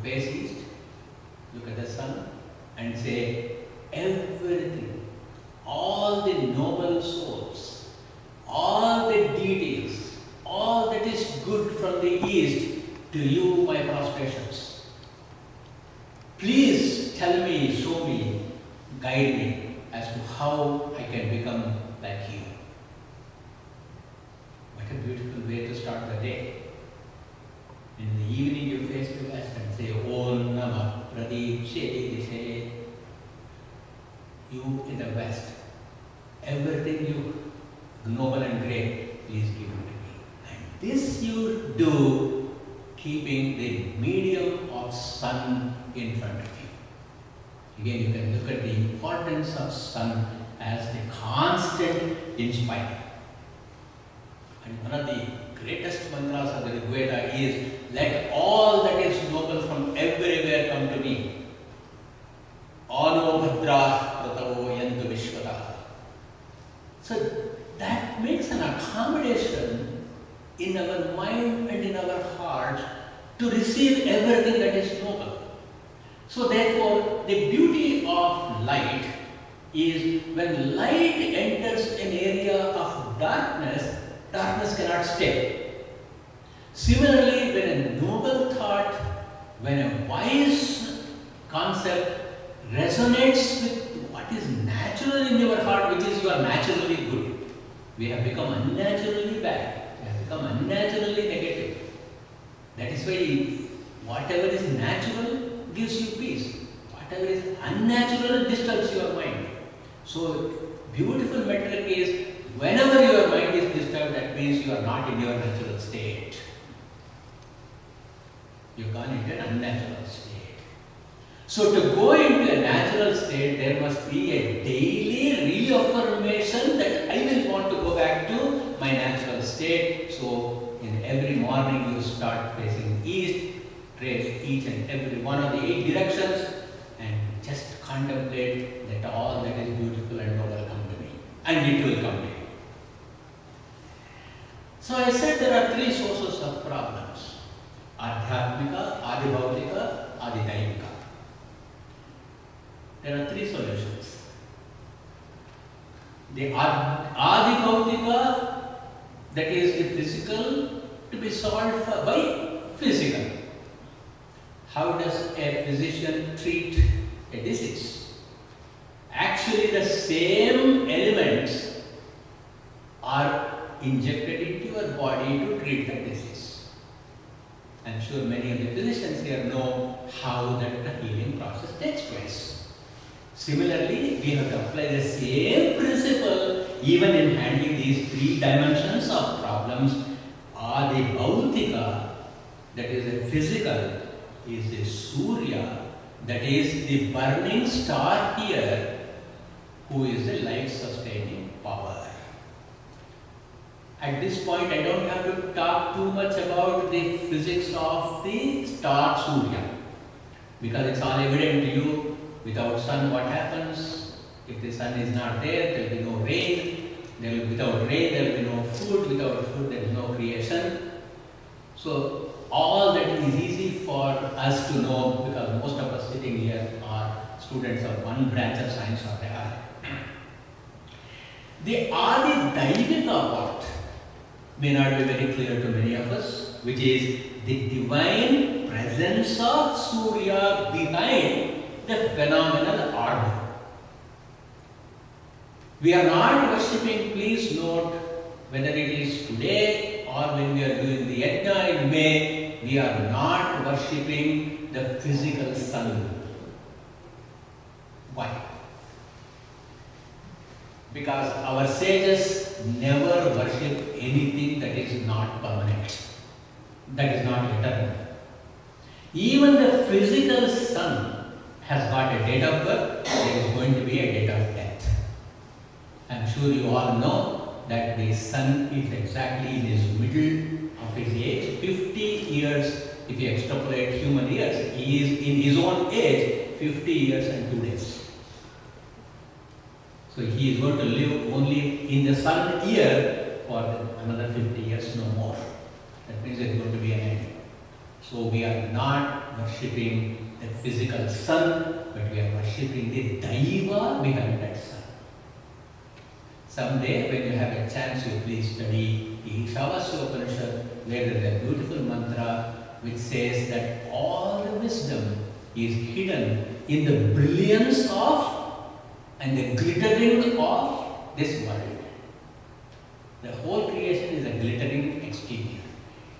face east, look at the sun and say, everything, all the noble souls, all the deities, all that is good from the east, to you my prostrations. Please tell me, show me, guide me as to how I can become like you. What a beautiful way to start the day. In the evening you face the west and say, Om Namah Pradikshe Dishe. You in the west, everything you noble and great, please give it to me. And this you do, keeping the medium of sun in front of you. Again, you can look at the importance of sun as the constant inspirer. And one of the greatest mantras of the Rig Veda is, let all that is noble from everywhere come to me. Ano bhadrah pratavo yantu vishwatah. So that makes an accommodation in our mind and in our hearts to receive everything that is noble. So therefore, the beauty of light is when light enters an area of darkness, darkness cannot stay. Similarly, when a noble thought, when a wise concept resonates with what is natural in your heart, which is you are naturally good. We have become unnaturally bad. We have become unnaturally negative. That is why whatever is natural gives you peace. Whatever is unnatural disturbs your mind. So, beautiful metric is, whenever your mind is disturbed, that means you are not in your natural state. You have gone into an unnatural state. So to go into a natural state, there must be a daily reaffirmation that I will want to go back to my natural state. So in every morning you start facing east, trace each and every one of the 8 directions and just contemplate that all that is beautiful and noble come to me. And it will come to you. So I said there are 3 sources of problems. Adhyatmika, Adibhautika, Adidaivika. There are 3 solutions. The Adibhautika, that is the physical, to be solved by physical. How does a physician treat a disease? Actually, the same elements are injected into your body to treat the disease. I am sure many of the physicians here know how that the healing process takes place. Similarly, we have to apply the same principle even in handling these 3 dimensions of problems. Adibhautika, that is the physical, is the Soorya, that is the burning star here, who is the life-sustaining power. At this point, I don't have to talk too much about the physics of the star Soorya, because it's all evident to you. Without sun, what happens? If the sun is not there, there will be no rain. Without rain, there will be no food. Without food, there is no creation. So all that is easy for us to know, because most of us sitting here are students of one branch of science or the other. The Adidaivika part may not be very clear to many of us, which is the divine presence of Soorya behind the phenomenal order. We are not worshipping, please note, whether it is today or when we are doing the Yagna in May, we are not worshipping the physical sun. Why? Because our sages never worship anything that is not permanent, that is not eternal. Even the physical sun has got a date of birth, there is going to be a date of death. I am sure you all know that the sun is exactly in his middle of his age, 50 years. If you extrapolate human years, he is in his own age 50 years and 2 days. So he is going to live only in the sun year for another 50 years, no more. That means there is going to be an end. So we are not worshipping the physical sun, but we are worshipping the Daiva behind that sun. Someday when you have a chance, you please study the Ishavasya Upanishad, where there is a beautiful mantra which says that all the wisdom is hidden in the brilliance of and the glittering of this world. The whole creation is a glittering exterior.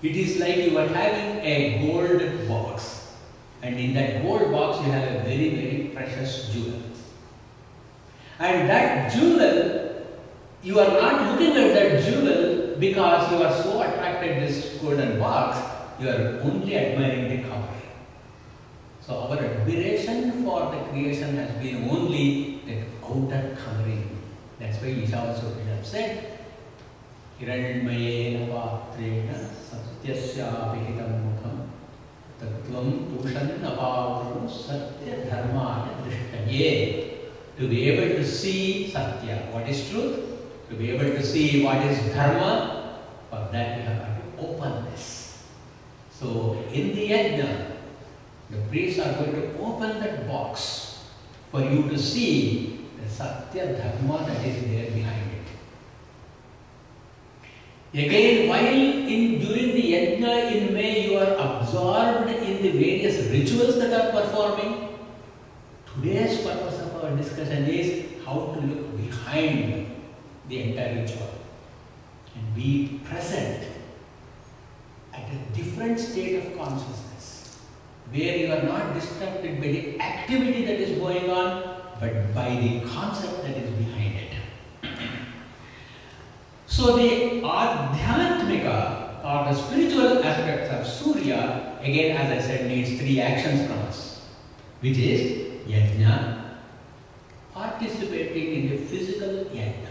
It is like you are having a gold box, and in that gold box you have a very, very precious jewel. And that jewel, you are not looking at that jewel because you are so attracted to this golden box, you are only admiring the cover. So our admiration for the creation has been only that outer covering. That's why Ishavasya said, Hiranmayena patrena satyasya vihitam mukham tattvam tushan apavru satya dharmana drishtaye. To be able to see Satya, what is truth, to be able to see what is dharma, for that we have to open this. So in the yajna, the priests are going to open that box for you to see the Satya dharma that is there behind it. Again, while during the yajna in May you are absorbed in the various rituals that are performing, today's purpose of our discussion is how to look behind the entire ritual and be present at a different state of consciousness, where you are not distracted by the activity that is going on, but by the concept that is behind it. So the Adhyatmika, or the spiritual aspects of Soorya, again as I said, needs three actions from us, which is yajna, participating in the physical yajna.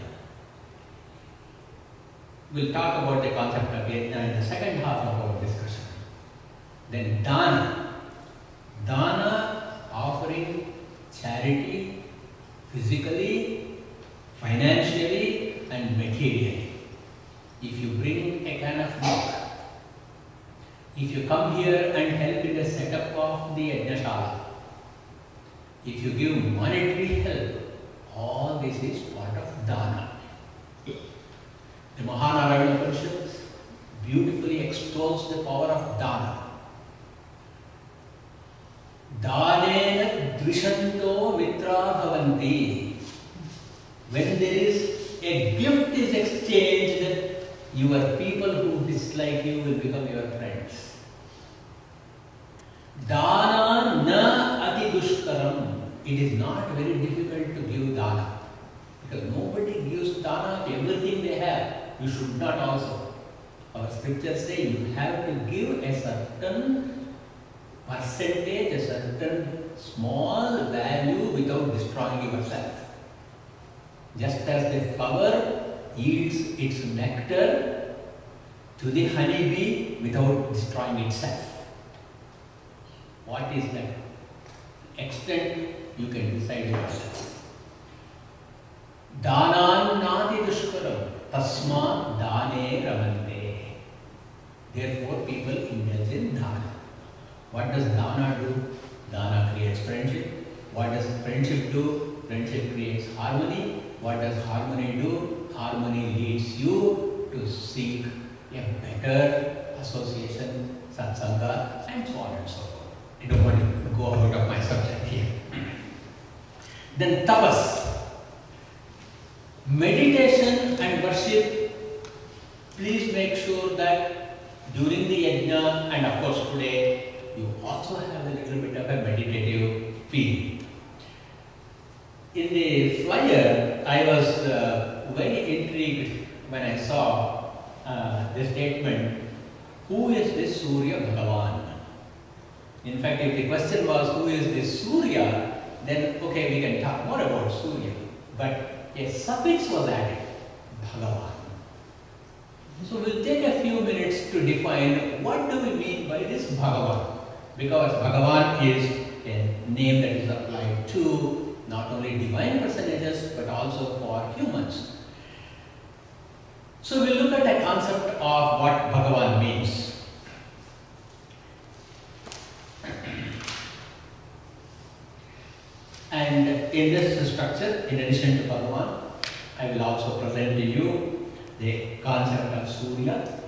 We'll talk about the concept of yajna in the second half of our discussion. Then dana. Dana, offering charity, physically, financially and materially. If you bring a can of milk, if you come here and help in the setup of the yajnashala, if you give monetary help, all this is part of dana. The Mahanarayana Upanishad beautifully extols the power of dana. Danena drishanto vitra bhavanti. When there is a gift is exchanged, your people who dislike you will become your friends. Dana na ati dushkaram. It is not very difficult to give dana, because nobody gives dana of everything they have. You should not also. Our scriptures say you have to give a certain percentage, a certain small value without destroying yourself. Just as the flower yields its nectar to the honeybee without destroying itself. What is that extent? You can decide yourself. Danan nati dushkaram tasma dane ramante. Therefore, people indulge in dana. What does dana do? Dana creates friendship. What does friendship do? Friendship creates harmony. What does harmony do? Harmony leads you to seek a better association, satsanga, and so on and so forth. I don't want to go out of my subject here. Then tapas. Meditation and worship. Please make sure that during the yajna, and of course today, you also have a little bit of a meditative feel. In the flyer, I was very intrigued when I saw the statement, who is this Soorya Bhagavan? In fact, if the question was, who is this Soorya, then okay, we can talk more about Soorya. But a suffix was added, Bhagavan. So we'll take a few minutes to define what do we mean by this Bhagavan. Because Bhagavan is a name that is applied to not only divine personages but also for humans. So we'll look at a concept of what Bhagavan means. And in this structure, in addition to Bhagavan, I will also present to you the concept of Soorya.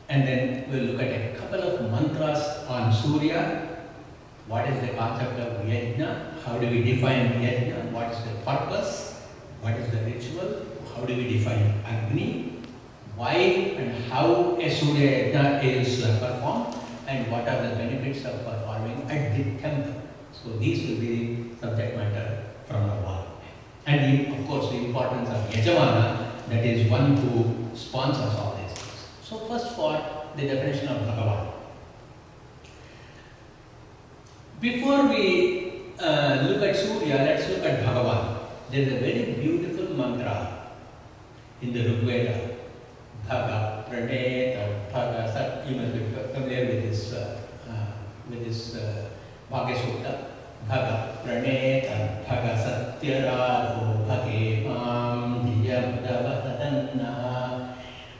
And then we'll look at a couple of mantras on Soorya. What is the concept of Yagna? How do we define Yagna? What is the purpose? What is the ritual? How do we define Agni? Why and how a Soorya Yagna is performed? And what are the benefits of performing at the temple? So these will be the subject matter from now on. And of course the importance of Yajamana, that is one who sponsors all these things. So first for the definition of Bhagavan. Before we look at Soorya, let's look at Bhagavan. There is a very beautiful mantra in the Rig Veda. Bhaga, Praneta, Bhaga, Sat. You must be familiar with this Bhagya Sutta. Bhaga, Praneta, Bhaga, Satyarado, Bhage, Mam, Diyam, Davatadanna,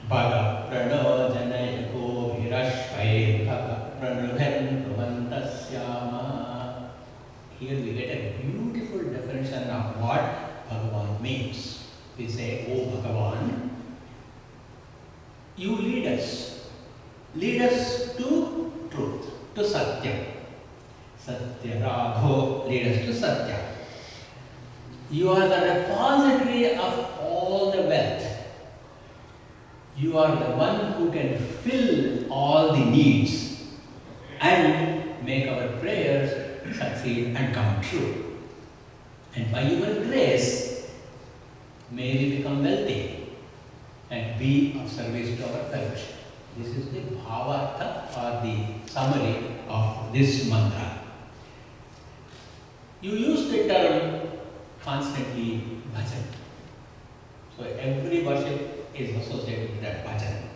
Bhaga, Prano, Janayako, Virashvai, Bhaga, Pranubhen, Rumantasyama. Here we get a beautiful definition of what Bhagavan means. We say, O Bhagavan, you lead us to truth, to Satya. Satya Radho, lead us to Satya. You are the repository of all the wealth. You are the one who can fill all the needs and make our prayers succeed and come true. And by your grace, may we become wealthy and be of service to our fellowship. This is the bhavartha or the summary of this mantra. You use the term constantly bhajan. So every worship is associated with that bhajan.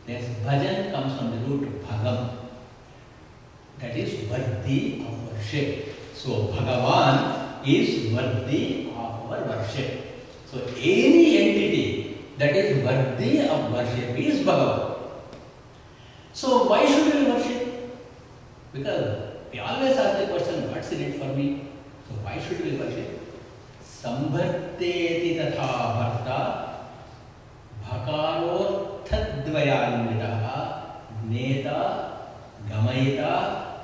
This bhajan comes from the root bhagam, that is worthy of worship. So Bhagavan is worthy of our worship. So any entity that is worthy of worship is Bhagavan. So why should we worship? Because we always ask the question, what's in it for me? So why should we worship? Sambharteti tatha bharta bhakarorthadvayanvitaha neta gamayita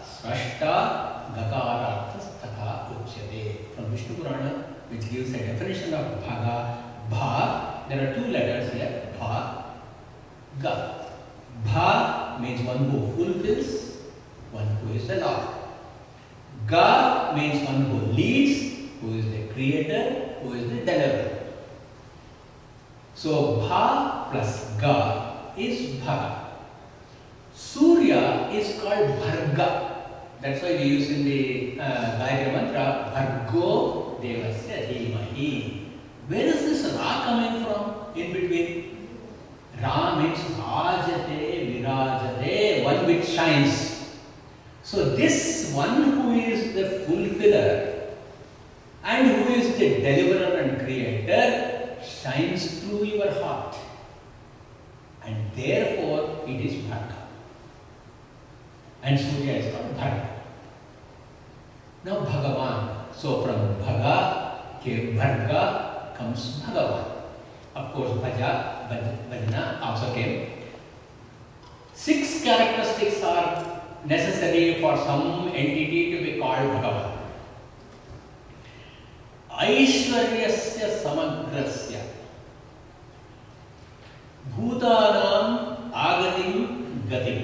srashta gakararthas tatha uchyate. From Vishnu Purana, which gives a definition of bhaga. Bha, there are two letters here, bha, ga. Bha means one who fulfills, one who is the Lord. Ga means one who leads, who is the creator, who is the deliverer. So Bha plus Ga is Bhaga. Soorya is called Bharga. That's why we use in the Gayatri mantra, Bhargo Devasya Dhimahi. Where is this Ra coming from in between? Ra means Rajate, Virajate, one which shines. So this one who is the fulfiller and who is the deliverer and creator shines through your heart. And therefore it is Bharga. And Soorya is called Bharga. Now Bhagavan. So from Bhaga, Bharga comes Bhagavan. Of course, Bhaja, Bhajana also came. 6 characteristics are necessary for some entity to be called Bhagavan. Aishwaryasya samagrasya bhutanam agatim gatim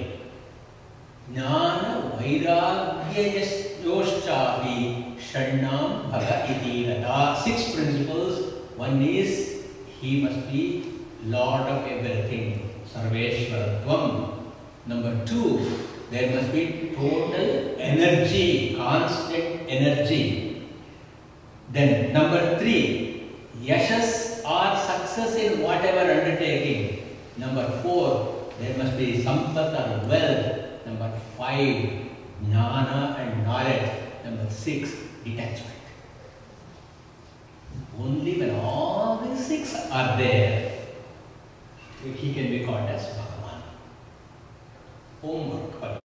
jnana vairagyayoschapi shannam bhaga iti rata. 6 principles. One is he must be Lord of everything, Sarveshwaratvam. Number 2, there must be total energy, constant energy. Then number 3, yashas or success in whatever undertaking. Number 4, there must be sampat or wealth. Number 5, jnana and knowledge. Number 6, detachment. Only when all these 6 are there, he can be called as Bhagavan. Homework for